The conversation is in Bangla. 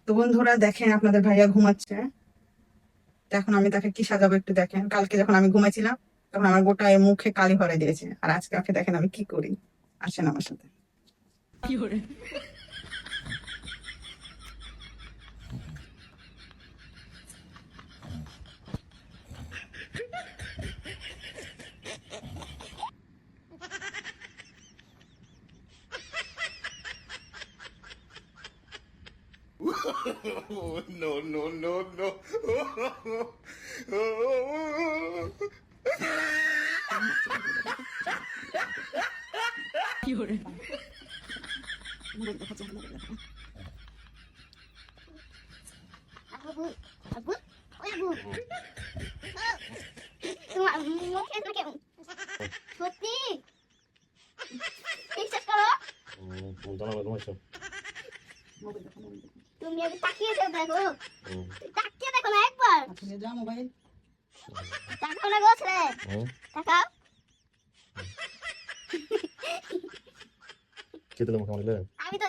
তো বন্ধুরা দেখেন আপনাদের ভাইয়া ঘুমাচ্ছে। তো এখন আমি তাকে কি সাজাবো একটু দেখেন। কালকে যখন আমি ঘুমাইছিলাম তখন আমার গোটা মুখে কালি ভরে দিয়েছে, আর আজকে ওকে দেখেন আমি কি করি। আসেন আমার সাথে। Oh, no, no, no, no. Abu Abu ওই আবু তোমার মুখে থাকে সত্যি বিশ্বাস করো তুমি আগে তাকিয়ে দেখো তাকিয়ে দেখো না একবার যা মোবাইল তাকাও না গো ছেলে তাকাও খেতে দেবো খাওয়ালে আমি তো